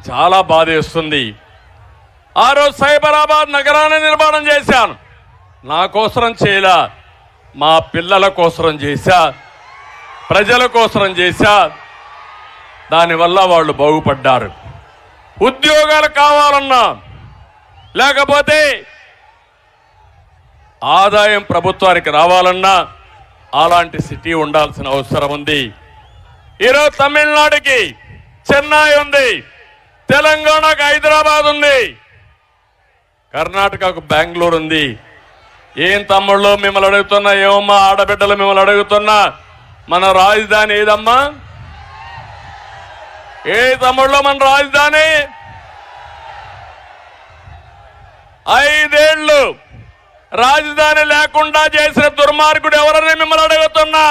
చాలా బాధేస్తుంది. ఆ రోజు సైబరాబాద్ నగరాన్ని నిర్మాణం చేశాను. నా కోసరం చేయలా, మా పిల్లల కోసరం చేశా, ప్రజల కోసరం చేశా. దానివల్ల వాళ్ళు బాగుపడ్డారు. ఉద్యోగాలు కావాలన్నా, లేకపోతే ఆదాయం ప్రభుత్వానికి రావాలన్నా అలాంటి సిటీ ఉండాల్సిన అవసరం ఉంది. ఈరోజు తమిళనాడుకి చెన్నై ఉంది, తెలంగాణకు హైదరాబాద్ ఉంది, కర్ణాటకకు బెంగళూరు ఉంది. ఏం తమ్ముళ్ళు మిమ్మల్ని అడుగుతున్నా, ఏమమ్మా ఆడబిడ్డలు మిమ్మల్ని అడుగుతున్నా, మన రాజధాని ఏదమ్మా? ఏ తమ్ముళ్ళు మన రాజధాని? 5 ఏళ్లు రాజధాని లేకుండా చేసిన దుర్మార్గుడు ఎవరని మిమ్మల్ని అడుగుతున్నా.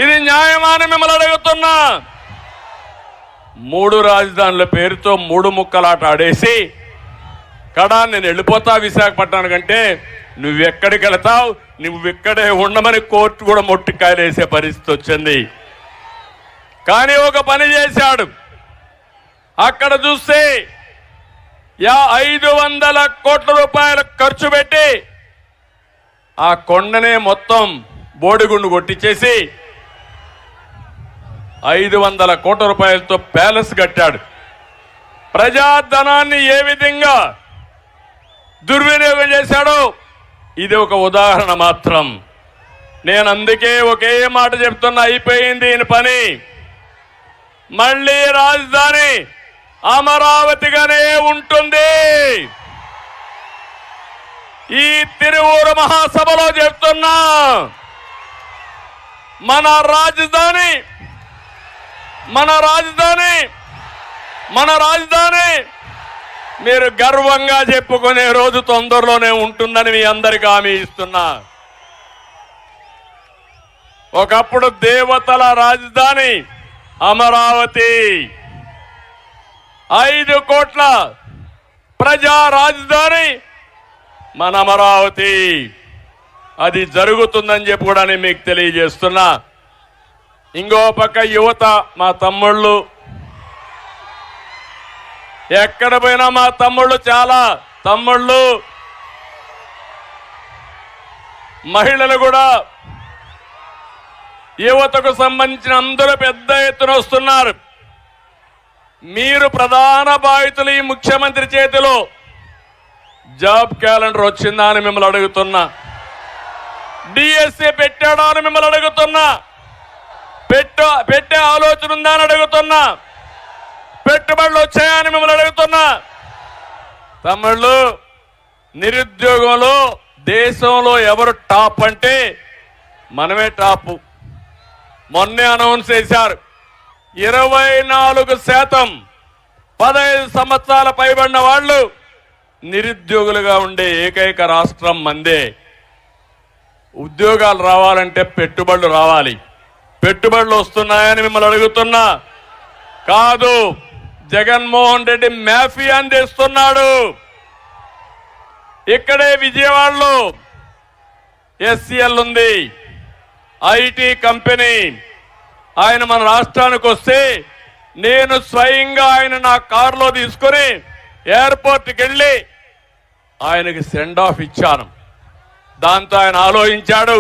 ఇది న్యాయమా అని మిమ్మల్ని అడుగుతున్నా. 3 రాజధానుల పేరుతో 3 ముక్కలాట ఆడేసి నేను వెళ్ళిపోతా విశాఖపట్నానికంటే నువ్వెక్కడికి వెళతావు, నువ్వెక్కడే ఉండమని కోర్టు కూడా మొట్టికాయలేసే పరిస్థితి వచ్చింది. కానీ ఒక పని చేశాడు. అక్కడ చూస్తే 500 కోట్ల రూపాయలు ఖర్చు పెట్టి ఆ కొండనే మొత్తం బోడిగుండు కొట్టించేసి 500 కోట్ల రూపాయలతో ప్యాలెస్ కట్టాడు. ప్రజాధనాన్ని ఏ విధంగా దుర్వినియోగం చేశాడో ఇది ఒక ఉదాహరణ మాత్రం. నేను అందుకే ఒకే మాట చెప్తున్నా, అయిపోయింది ఈయన పని. మళ్ళీ రాజధాని అమరావతిగానే ఉంటుంది. ఈ తిరువూరు మహాసభలో చెప్తున్నా, మన రాజధాని మీరు గర్వంగా చెప్పుకునే రోజు తొందరలోనే ఉంటుందని మీ అందరికీ హామీ ఇస్తున్నా. ఒకప్పుడు దేవతల రాజధాని అమరావతి, 5 కోట్ల ప్రజా రాజధాని మన అమరావతి. అది జరుగుతుందని చెప్పి కూడా నేను మీకు తెలియజేస్తున్నా. ఇంకో పక్క యువత, మా తమ్ముళ్ళు ఎక్కడ పోయినా మా తమ్ముళ్ళు, చాలా తమ్ముళ్ళు, మహిళలు కూడా, యువతకు సంబంధించిన అందరూ పెద్ద ఎత్తున వస్తున్నారు. మీరు ప్రధాన బాధితులు. ఈ ముఖ్యమంత్రి చేతిలో జాబ్ క్యాలెండర్ వచ్చిందా అని మిమ్మల్ని అడుగుతున్నా. డిఎస్సీ పెట్టాడా అని మిమ్మల్ని అడుగుతున్నా. పెట్టే ఆలోచన ఉందా అని అడుగుతున్నా. పెట్టుబడులు వచ్చాయని మిమ్మల్ని అడుగుతున్నా. తమ్ముళ్ళు, నిరుద్యోగంలో దేశంలో ఎవరు టాప్ అంటే మనమే టాప్. మొన్నే అనౌన్స్ చేశారు, 24% 15 సంవత్సరాల పైబడిన వాళ్ళు నిరుద్యోగులుగా ఉండే ఏకైక రాష్ట్రం మందే. ఉద్యోగాలు రావాలంటే పెట్టుబడులు రావాలి. పెట్టుబడులు వస్తున్నాయని మిమ్మల్ని అడుగుతున్నా. కాదు, జగన్మోహన్ రెడ్డి మాఫియాని తెస్తున్నాడు. ఇక్కడే విజయవాడలో SCL ఉంది, ఐటీ కంపెనీ. ఆయన మన రాష్ట్రానికి వస్తే నేను స్వయంగా ఆయన నా కారులో తీసుకుని ఎయిర్పోర్ట్కి వెళ్ళి ఆయనకి సెండ్ ఆఫ్ ఇచ్చాను. దాంతో ఆయన ఆలోచించాడు,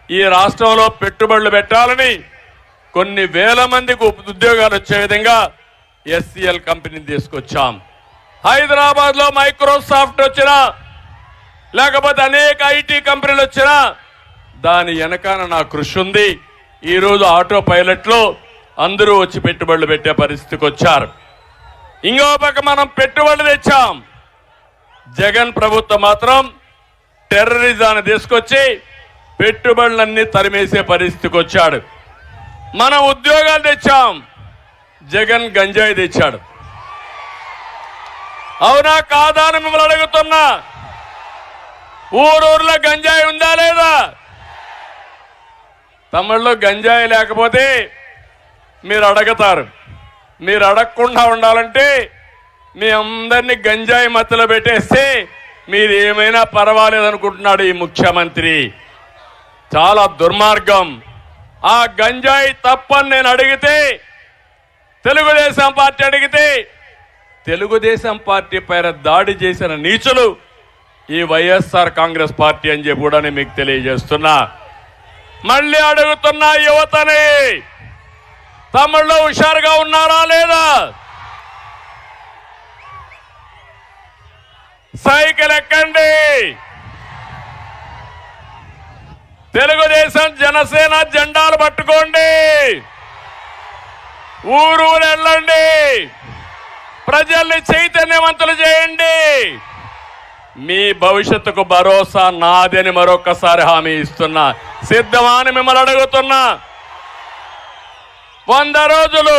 ఈ రాష్ట్రంలో పెట్టుబడులు పెట్టాలని, కొన్ని వేల మందికి ఉద్యోగాలు వచ్చే విధంగా SCL కంపెనీని తీసుకొచ్చాం. హైదరాబాద్ లో మైక్రోసాఫ్ట్ వచ్చినా, లేకపోతే అనేక ఐటీ కంపెనీలు వచ్చినా దాని వెనకాల నా కృషి ఉంది. ఈరోజు ఆటో పైలట్లో అందరూ వచ్చి పెట్టుబడులు పెట్టే పరిస్థితికి వచ్చారు. ఇంకో పక్క మనం పెట్టుబడులు తెచ్చాం. జగన్ ప్రభుత్వం మాత్రం టెర్రరిజాన్ని తీసుకొచ్చి పెట్టుబడులన్నీ తరిమేసే పరిస్థితికి వచ్చాడు. మనం ఉద్యోగాలు తెచ్చాం, జగన్ గంజాయి తెచ్చాడు. అవునా కాదా అని మిమ్మల్ని అడుగుతున్నా. ఊరూర్లో గంజాయి ఉందా లేదా? తమిళలో గంజాయి లేకపోతే మీరు అడగతారు. మీరు అడగకుండా ఉండాలంటే మీ అందరినీ గంజాయి మత్తులో పెట్టేస్తే మీరు ఏమైనా పర్వాలేదనుకుంటున్నాడు ఈ ముఖ్యమంత్రి. చాలా దుర్మార్గం. ఆ గంజాయి తప్పని నేను అడిగితే తెలుగుదేశం పార్టీ అడిగితే తెలుగుదేశం పార్టీ పైన దాడి చేసిన నీచులు ఈ వైఎస్ఆర్ కాంగ్రెస్ పార్టీ అని చెప్పి కూడా నేను మీకు తెలియజేస్తున్నా. మళ్ళీ అడుగుతున్నా యువతని, తమ్ముళ్ళు హుషారుగా ఉన్నారా లేదా? సైకిల్ ఎక్కండి, తెలుగుదేశం జనసేన జెండాలు పట్టుకోండి, ఊరు వెళ్ళండి, ప్రజల్ని చైతన్యవంతులు చేయండి. మీ భవిష్యత్తుకు భరోసా నాదని మరొకసారి హామీ ఇస్తున్నా. సిద్ధమా అని మిమ్మల్ని అడుగుతున్నా. 100 రోజులు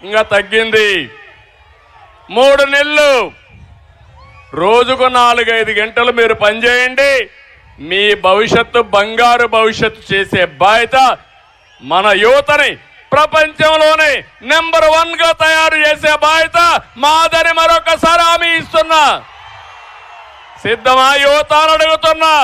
ఇంకా తగ్గింది, 3 నెలలు, రోజుకు 4-5 గంటలు మీరు పనిచేయండి. మీ భవిష్యత్తు బంగారు భవిష్యత్తు చేసే బాధ్యత మన యువతని ప్రపంచంలోనే నెంబర్ 1 గా తయారు చేసే బాధ్యత మాదని మరొకసారి హామీ ఇస్తున్నా. సిద్ధమా యువత అని అడుగుతున్నా.